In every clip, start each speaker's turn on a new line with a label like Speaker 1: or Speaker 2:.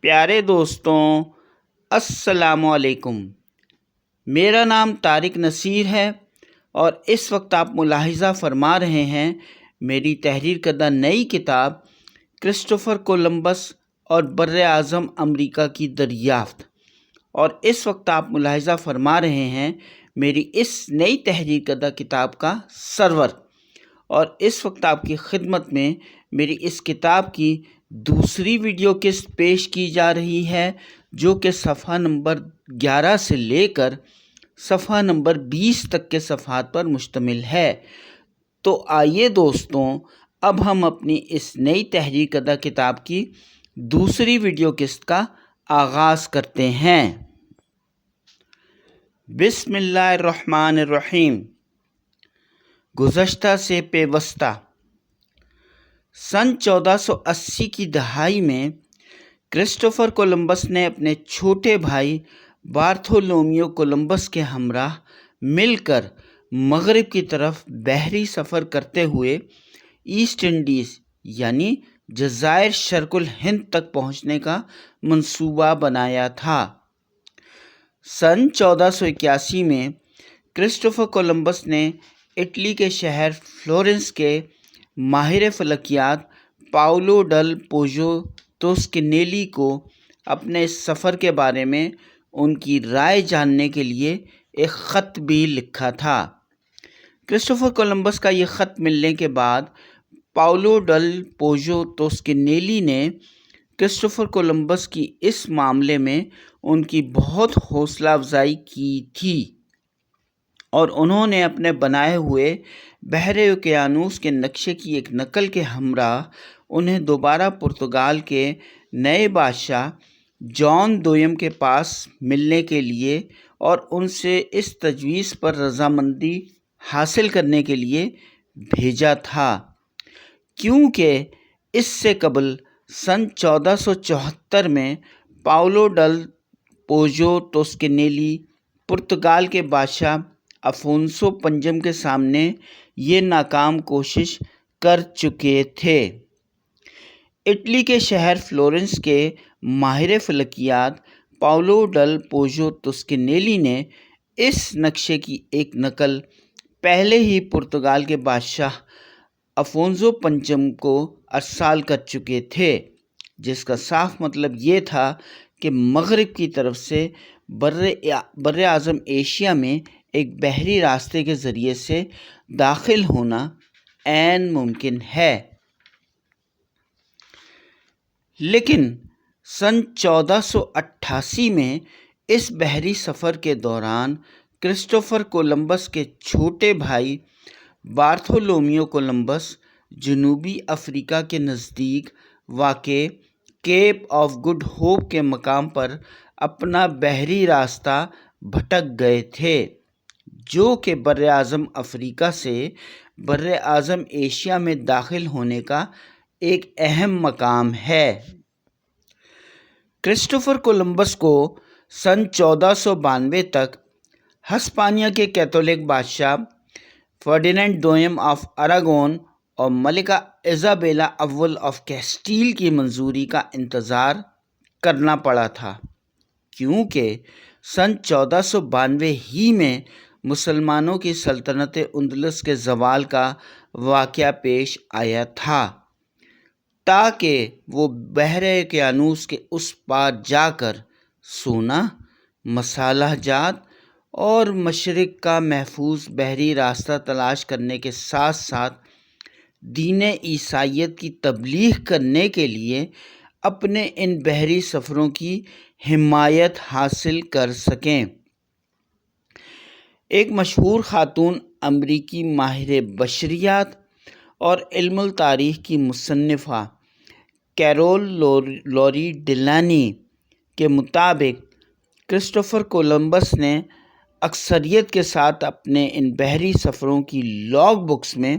Speaker 1: پیارے دوستوں، السلام علیکم۔ میرا نام طارق نصیر ہے اور اس وقت آپ ملاحظہ فرما رہے ہیں میری تحریر کردہ نئی کتاب کرسٹوفر کولمبس اور بر اعظم امریکہ کی دریافت۔ اور اس وقت آپ ملاحظہ فرما رہے ہیں میری اس نئی تحریر کردہ کتاب کا سرور۔ اور اس وقت آپ کی خدمت میں میری اس کتاب کی دوسری ویڈیو قسط پیش کی جا رہی ہے، جو کہ صفحہ نمبر 11 سے لے کر صفحہ نمبر 20 تک کے صفحات پر مشتمل ہے۔ تو آئیے دوستوں، اب ہم اپنی اس نئی تحریر کردہ کتاب کی دوسری ویڈیو قسط کا آغاز کرتے ہیں۔ بسم اللہ الرحمن الرحیم۔ گزشتہ سے پیوستہ۔ سن 1480 کی دہائی میں کرسٹوفر کولمبس نے اپنے چھوٹے بھائی بارتھولومیو کولمبس کے ہمراہ مل کر مغرب کی طرف بحری سفر کرتے ہوئے ایسٹ انڈیز یعنی جزائر شرق الہند تک پہنچنے کا منصوبہ بنایا تھا۔ سن 1481 میں کرسٹوفر کولمبس نے اٹلی کے شہر فلورنس کے ماہر فلکیات پاولو ڈل پوژو توسکنیلی کو اپنے اس سفر کے بارے میں ان کی رائے جاننے کے لیے ایک خط بھی لکھا تھا۔ کرسٹوفر کولمبس کا یہ خط ملنے کے بعد پاولو ڈل پوژو توسکنیلی نے کرسٹوفر کولمبس کی اس معاملے میں ان کی بہت حوصلہ افزائی کی تھی اور انہوں نے اپنے بنائے ہوئے بحر اوقیانوس کے نقشے کی ایک نقل کے ہمراہ انہیں دوبارہ پرتگال کے نئے بادشاہ جان دوئم کے پاس ملنے کے لیے اور ان سے اس تجویز پر رضامندی حاصل کرنے کے لیے بھیجا تھا، کیونکہ اس سے قبل سن 1474 میں پاولو ڈل پوژو توسکنیلی پرتگال کے بادشاہ افونسو پنجم کے سامنے یہ ناکام کوشش کر چکے تھے۔ اٹلی کے شہر فلورنس کے ماہر فلکیات پاولو ڈل پوژو توسکنیلی نے اس نقشے کی ایک نقل پہلے ہی پرتگال کے بادشاہ افونسو پنجم کو ارسال کر چکے تھے، جس کا صاف مطلب یہ تھا کہ مغرب کی طرف سے بر اعظم ایشیا میں ایک بحری راستے کے ذریعے سے داخل ہونا عین ممکن ہے۔ لیکن سن 1488 میں اس بحری سفر کے دوران کرسٹوفر کولمبس کے چھوٹے بھائی بارتھولومیو کولمبس جنوبی افریقہ کے نزدیک واقع کیپ آف گڈ ہوپ کے مقام پر اپنا بحری راستہ بھٹک گئے تھے، جو کہ بر اعظم افریقہ سے بر اعظم ایشیا میں داخل ہونے کا ایک اہم مقام ہے۔ کرسٹوفر کولمبس کو سن 1492 تک ہسپانیہ کے کیتھولک بادشاہ فرڈینینڈ دوئم آف اراگون اور ملکہ ایزابیلا اول آف کیسٹیل کی منظوری کا انتظار کرنا پڑا تھا، کیونکہ سن 1492 ہی میں مسلمانوں کی سلطنت اندلس کے زوال کا واقعہ پیش آیا تھا، تاکہ وہ بحر اوقیانوس کے اس پار جا کر سونا، مصالحہ جات اور مشرق کا محفوظ بحری راستہ تلاش کرنے کے ساتھ ساتھ دین عیسائیت کی تبلیغ کرنے کے لیے اپنے ان بحری سفروں کی حمایت حاصل کر سکیں۔ ایک مشہور خاتون امریکی ماہر بشریات اور علم التاریخ کی مصنفہ کیرول لوری ڈیلانی کے مطابق کرسٹوفر کولمبس نے اکثریت کے ساتھ اپنے ان بحری سفروں کی لاگ بکس میں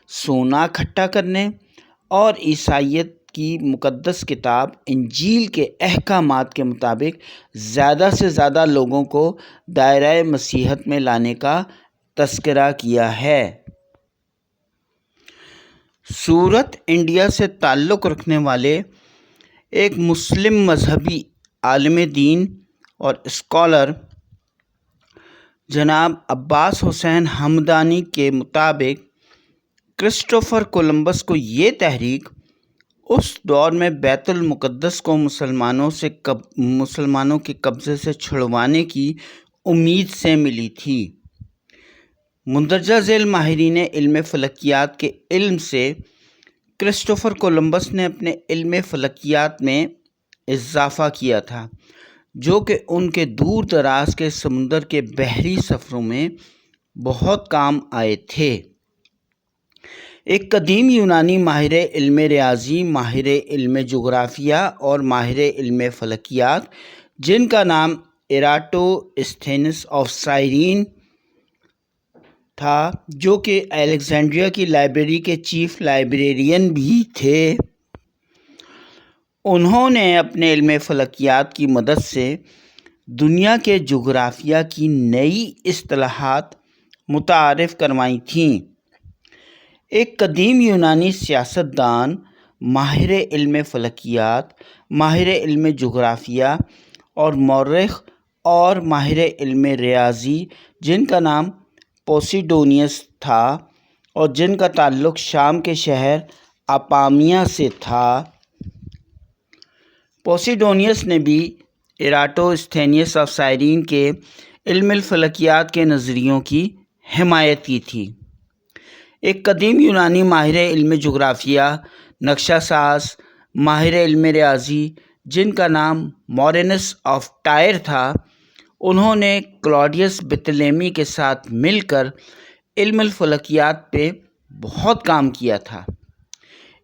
Speaker 1: سونا اکٹھا کرنے اور عیسائیت کی مقدس کتاب انجیل کے احکامات کے مطابق زیادہ سے زیادہ لوگوں کو دائرۂ مسیحیت میں لانے کا تذکرہ کیا ہے۔ سورت انڈیا سے تعلق رکھنے والے ایک مسلم مذہبی عالم دین اور اسکالر جناب عباس حسین ہمدانی کے مطابق کرسٹوفر کولمبس کو یہ تحریک اس دور میں بیت المقدس کو مسلمانوں کے قبضے سے چھڑوانے کی امید سے ملی تھی۔ مندرجہ ذیل ماہرین علم فلکیات کے علم سے کرسٹوفر کولمبس نے اپنے علم فلکیات میں اضافہ کیا تھا، جو کہ ان کے دور دراز کے سمندر کے بحری سفروں میں بہت کام آئے تھے۔ ایک قدیم یونانی ماہر علم ریاضی، ماہر علم جغرافیہ اور ماہر علم فلکیات جن کا نام ایراتوستھینس آف سائرین تھا، جو کہ الیگزینڈریا کی لائبریری کے چیف لائبریرین بھی تھے، انہوں نے اپنے علم فلکیات کی مدد سے دنیا کے جغرافیہ کی نئی اصطلاحات متعارف کروائی تھیں۔ ایک قدیم یونانی سیاست دان، ماہر علم فلکیات، ماہر علم جغرافیہ اور مورخ اور ماہر علم ریاضی جن کا نام پوسیڈونیس تھا اور جن کا تعلق شام کے شہر اپامیا سے تھا، پوسیڈونیس نے بھی ایراتوستھینیس آف سائرین کے علم الفلکیات کے نظریوں کی حمایت کی تھی۔ ایک قدیم یونانی ماہر علم جغرافیہ، نقشہ ساز، ماہر علم ریاضی جن کا نام مورینس آف ٹائر تھا، انہوں نے کلاڈیس بطلمی کے ساتھ مل کر علم الفلکیات پہ بہت کام کیا تھا۔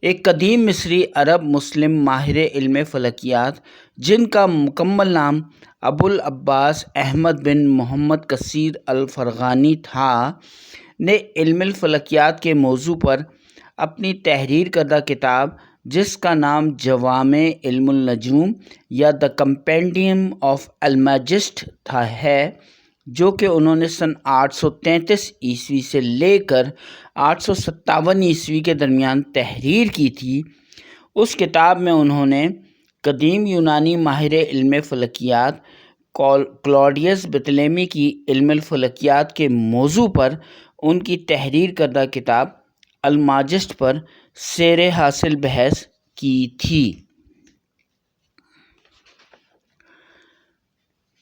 Speaker 1: ایک قدیم مصری عرب مسلم ماہر علم فلکیات جن کا مکمل نام ابو العباس احمد بن محمد کثیر الفرغانی تھا، نے علم الفلکیات کے موضوع پر اپنی تحریر کردہ کتاب جس کا نام جوامع علم النجوم یا دا کمپینڈیم آف الماجسٹ تھا ہے، جو کہ انہوں نے سن 833 عیسوی سے لے کر 857 عیسوی کے درمیان تحریر کی تھی۔ اس کتاب میں انہوں نے قدیم یونانی ماہر علم فلکیات کلاڈیس بطلمی کی علم الفلکیات کے موضوع پر ان کی تحریر کردہ کتاب الماجسٹ پر سیر حاصل بحث کی تھی۔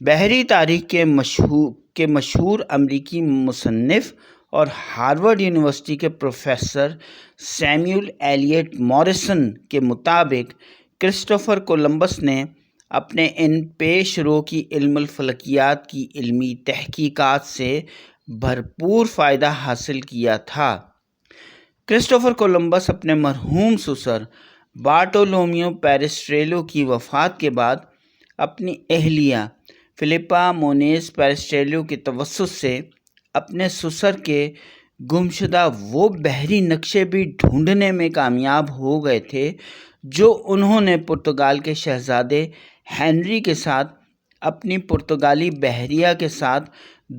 Speaker 1: بحری تاریخ کے مشہور امریکی مصنف اور ہارورڈ یونیورسٹی کے پروفیسر سیمیول ایلیٹ موریسن کے مطابق کرسٹوفر کولمبس نے اپنے ان پیش رو کی علم الفلکیات کی علمی تحقیقات سے بھرپور فائدہ حاصل کیا تھا۔ کرسٹوفر کولمبس اپنے مرحوم سسر بارٹولومیو پیرسٹریلو کی وفات کے بعد اپنی اہلیہ فلپا مونیز پیرسٹریلو کے توسط سے اپنے سسر کے گمشدہ وہ بحری نقشے بھی ڈھونڈنے میں کامیاب ہو گئے تھے جو انہوں نے پرتگال کے شہزادے ہنری کے ساتھ اپنی پرتگالی بحریہ کے ساتھ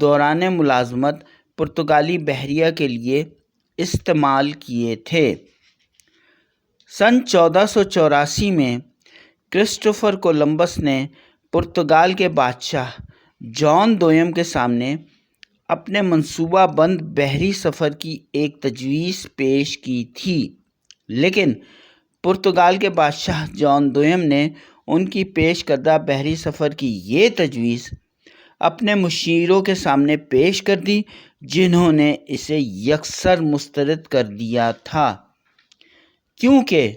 Speaker 1: دوران ملازمت پرتگالی بحریہ کے لیے استعمال کیے تھے۔ سن 1484 میں کرسٹوفر کولمبس نے پرتگال کے بادشاہ جان دوئم کے سامنے اپنے منصوبہ بند بحری سفر کی ایک تجویز پیش کی تھی، لیکن پرتگال کے بادشاہ جان دوئم نے ان کی پیش کردہ بحری سفر کی یہ تجویز اپنے مشیروں کے سامنے پیش کر دی، جنہوں نے اسے یکسر مسترد کر دیا تھا، کیونکہ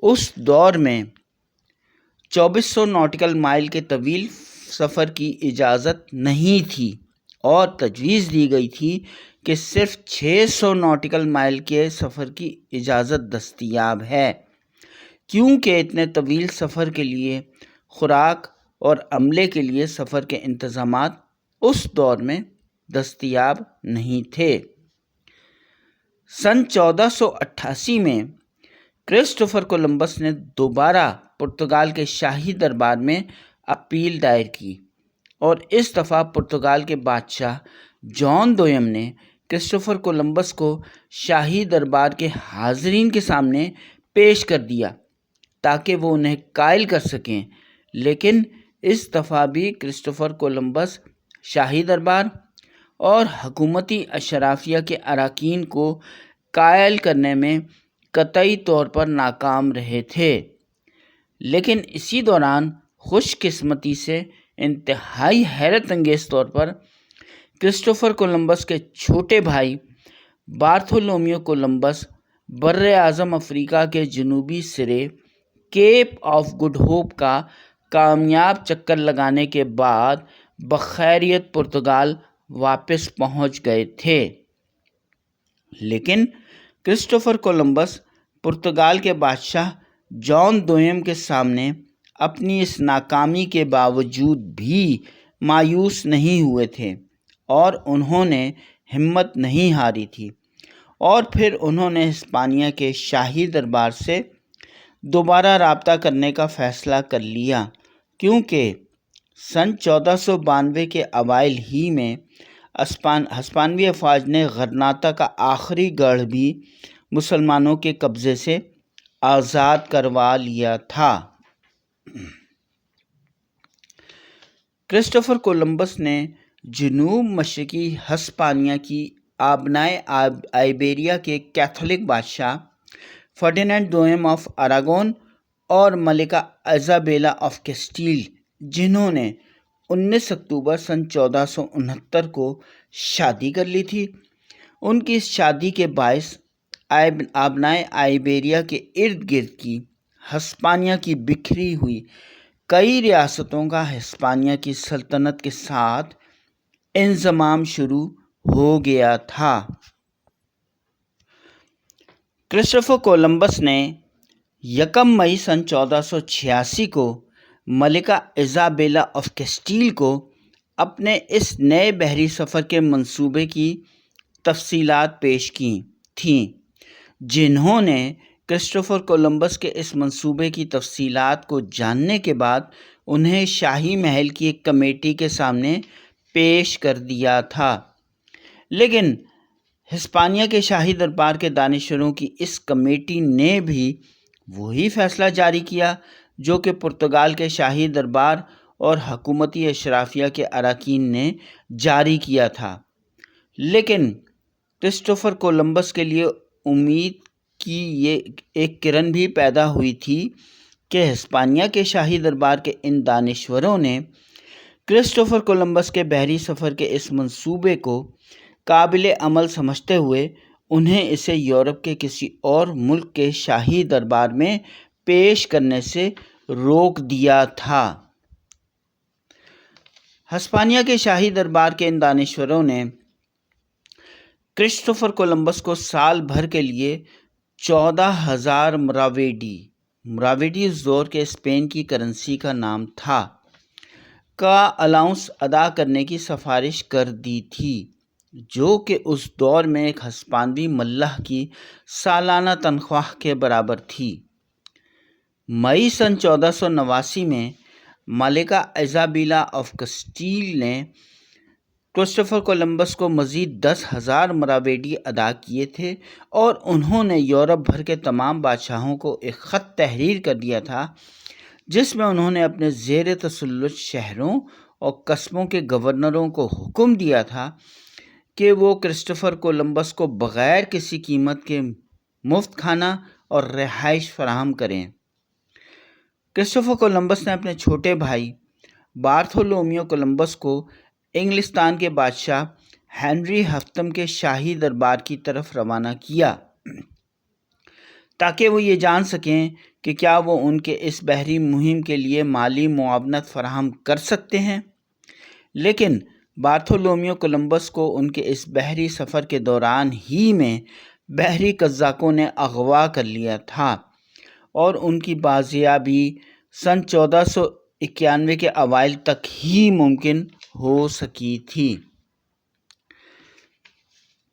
Speaker 1: اس دور میں 2400 ناٹیکل مائل کے طویل سفر کی اجازت نہیں تھی اور تجویز دی گئی تھی کہ صرف 600 ناٹیکل مائل کے سفر کی اجازت دستیاب ہے، کیونکہ اتنے طویل سفر کے لیے خوراک اور عملے کے لیے سفر کے انتظامات اس دور میں دستیاب نہیں تھے۔ سن 1488 میں کرسٹوفر کولمبس نے دوبارہ پرتگال کے شاہی دربار میں اپیل دائر کی اور اس دفعہ پرتگال کے بادشاہ جان دوئم نے کرسٹوفر کولمبس کو شاہی دربار کے حاضرین کے سامنے پیش کر دیا تاکہ وہ انہیں قائل کر سکیں، لیکن اس دفعہ بھی کرسٹوفر کولمبس شاہی دربار اور حکومتی اشرافیہ کے اراکین کو قائل کرنے میں قطعی طور پر ناکام رہے تھے۔ لیکن اسی دوران خوش قسمتی سے انتہائی حیرت انگیز طور پر کرسٹوفر کولمبس کے چھوٹے بھائی بارتھولومیو کولمبس بر اعظم افریقہ کے جنوبی سرے کیپ آف گڈ ہوپ کا کامیاب چکر لگانے کے بعد بخیریت پرتگال واپس پہنچ گئے تھے۔ لیکن کرسٹوفر کولمبس پرتگال کے بادشاہ جان دوئم کے سامنے اپنی اس ناکامی کے باوجود بھی مایوس نہیں ہوئے تھے اور انہوں نے ہمت نہیں ہاری تھی، اور پھر انہوں نے ہسپانیہ کے شاہی دربار سے دوبارہ رابطہ کرنے کا فیصلہ کر لیا، کیونکہ سن 1492 کے اوائل ہی میں ہسپانوی افواج نے غرناطہ کا آخری گڑھ بھی مسلمانوں کے قبضے سے آزاد کروا لیا تھا۔ کرسٹوفر کولمبس نے جنوب مشرقی ہسپانیہ کی آبنائے آئیبیریا کے کیتھولک بادشاہ فرڈینینڈ دوئم آف اراگون اور ملکہ ایزابیلا آف کیسٹیل، جنہوں نے 19 اکتوبر سن 1469 کو شادی کر لی تھی، ان کی اس شادی کے باعث آبنائے آئیبیریا کے ارد گرد کی ہسپانیہ کی بکھری ہوئی کئی ریاستوں کا ہسپانیہ کی سلطنت کے ساتھ انضمام شروع ہو گیا تھا۔ کرسٹوفر کولمبس نے 1 مئی سن 1486 کو ملکہ ایزابیلا آف کیسٹیل کو اپنے اس نئے بحری سفر کے منصوبے کی تفصیلات پیش کی تھیں۔ جنہوں نے کرسٹوفر کولمبس کے اس منصوبے کی تفصیلات کو جاننے کے بعد انہیں شاہی محل کی ایک کمیٹی کے سامنے پیش کر دیا تھا، لیکن ہسپانیہ کے شاہی دربار کے دانشوروں کی اس کمیٹی نے بھی وہی فیصلہ جاری کیا جو کہ پرتگال کے شاہی دربار اور حکومتی اشرافیہ کے اراکین نے جاری کیا تھا۔ لیکن کرسٹوفر کولمبس کے لیے امید کی یہ ایک کرن بھی پیدا ہوئی تھی کہ ہسپانیہ کے شاہی دربار کے ان دانشوروں نے کرسٹوفر کولمبس کے بحری سفر کے اس منصوبے کو قابل عمل سمجھتے ہوئے انہیں اسے یورپ کے کسی اور ملک کے شاہی دربار میں پیش کرنے سے روک دیا تھا۔ ہسپانیہ کے شاہی دربار کے ان دانشوروں نے کرسٹوفر کولمبس کو سال بھر کے لیے 14,000 مراویڈی اس دور کے اسپین کی کرنسی کا نام تھا کا الاؤنس ادا کرنے کی سفارش کر دی تھی، جو کہ اس دور میں ایک ہسپانوی ملح کی سالانہ تنخواہ کے برابر تھی۔ مئی سن 1489 میں ملکہ ایزابیلا آف کیسٹیل نے کرسٹوفر کولمبس کو مزید 10,000 مراویڈی ادا کیے تھے، اور انہوں نے یورپ بھر کے تمام بادشاہوں کو ایک خط تحریر کر دیا تھا جس میں انہوں نے اپنے زیر تسلط شہروں اور قصبوں کے گورنروں کو حکم دیا تھا کہ وہ کرسٹوفر کولمبس کو بغیر کسی قیمت کے مفت کھانا اور رہائش فراہم کریں۔ کرسٹوفر کولمبس نے اپنے چھوٹے بھائی بارتھولومیو کولمبس کو انگلستان کے بادشاہ ہنری ہفتم کے شاہی دربار کی طرف روانہ کیا تاکہ وہ یہ جان سکیں کہ کیا وہ ان کے اس بحری مہم کے لیے مالی معاونت فراہم کر سکتے ہیں۔ لیکن بارتھولومیو کولمبس کو ان کے اس بحری سفر کے دوران ہی میں بحری قزاقوں نے اغوا کر لیا تھا، اور ان کی بازیابی سن 1491 کے اوائل تک ہی ممکن ہو سکی تھی۔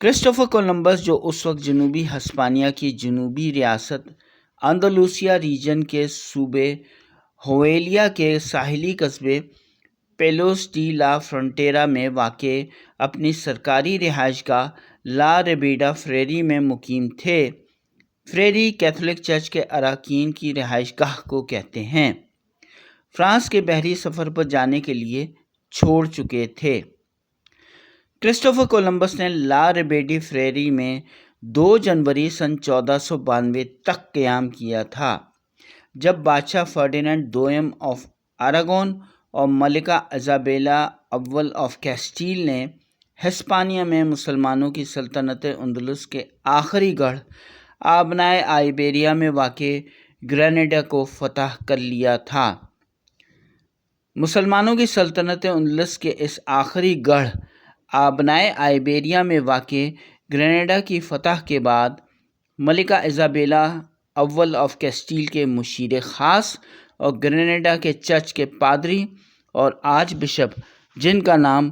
Speaker 1: کرسٹوفر کولمبس، جو اس وقت جنوبی ہسپانیہ کی جنوبی ریاست اندلوسیا ریجن کے صوبے ہویلیا کے ساحلی قصبے پیلوس ڈی لا فرونٹیرا میں واقع اپنی سرکاری رہائش گاہ لا ریبیڈا فریری میں مقیم تھے، فریری کیتھولک چرچ کے اراکین کی رہائش گاہ کو کہتے ہیں۔ فرانس کے بحری سفر پر جانے کے لیے چھوڑ چکے تھے۔ کرسٹوفر کولمبس نے لا ریبیڈی فریری میں 2 جنوری سن 1492 تک قیام کیا تھا، جب بادشاہ فرڈینینڈ دوئم آف اراگون اور ملکہ ایزابیلا اول آف کیسٹیل نے ہسپانیہ میں مسلمانوں کی سلطنت اندلس کے آخری گڑھ آبنائے آئیبیریا میں واقع گرینیڈا کو فتح کر لیا تھا۔ مسلمانوں کی سلطنت اندلس کے اس آخری گڑھ آبنائے آئیبیریا میں واقع گرینیڈا کی فتح کے بعد ملکہ ایزابیلا اول آف کیسٹیل کے مشیر خاص اور گرینیڈا کے چرچ کے پادری اور آرچ بشپ، جن کا نام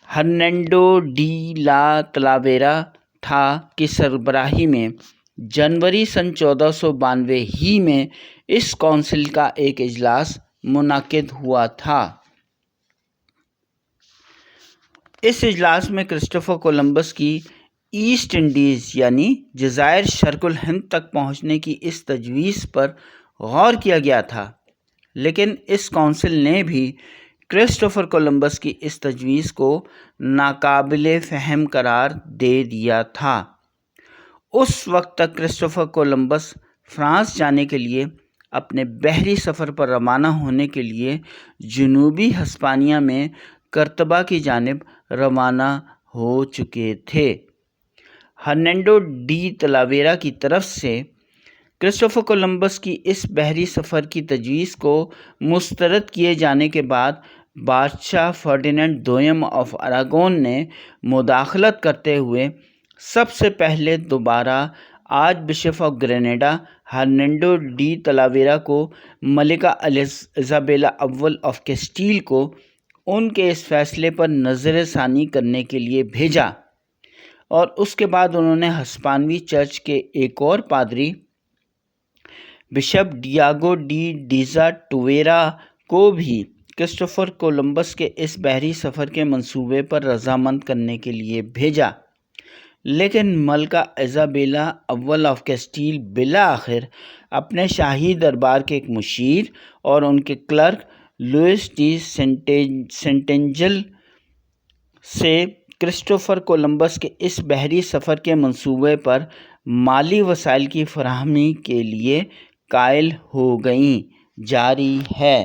Speaker 1: ہرنینڈو ڈی لا تلاویرا تھا، کی سربراہی میں جنوری سن 1492 ہی میں اس کونسل کا ایک اجلاس منعقد ہوا تھا۔ اس اجلاس میں کرسٹوفر کولمبس کی ایسٹ انڈیز یعنی جزائر شرق الہند تک پہنچنے کی اس تجویز پر غور کیا گیا تھا، لیکن اس کونسل نے بھی کرسٹوفر کولمبس کی اس تجویز کو ناقابل فہم قرار دے دیا تھا۔ اس وقت تک کرسٹوفر کولمبس فرانس جانے کے لیے اپنے بحری سفر پر روانہ ہونے کے لیے جنوبی ہسپانیہ میں کرتبہ کی جانب روانہ ہو چکے تھے۔ ہرنینڈو ڈی تلاویرا کی طرف سے کرسٹوفر کولمبس کی اس بحری سفر کی تجویز کو مسترد کیے جانے کے بعد بادشاہ فرڈینینڈ دوئم آف اراگون نے مداخلت کرتے ہوئے سب سے پہلے دوبارہ آرچ بشپ آف گرینیڈا ہرنینڈو ڈی تلاویرا کو ملکہ ایزابیلا اول آف کیسٹیل کو ان کے اس فیصلے پر نظر ثانی کرنے کے لیے بھیجا، اور اس کے بعد انہوں نے ہسپانوی چرچ کے ایک اور پادری بشپ ڈیاگو ڈی ڈیزا ٹویرا کو بھی کرسٹوفر کولمبس کے اس بحری سفر کے منصوبے پر رضامند کرنے کے لیے بھیجا، لیکن ملکہ ایزابیلا اول آف کیسٹیل بالآخر اپنے شاہی دربار کے ایک مشیر اور ان کے کلرک لوئس ڈی سینٹینجل سے کرسٹوفر کولمبس کے اس بحری سفر کے منصوبے پر مالی وسائل کی فراہمی کے لیے قائل ہو گئیں۔ جاری ہے۔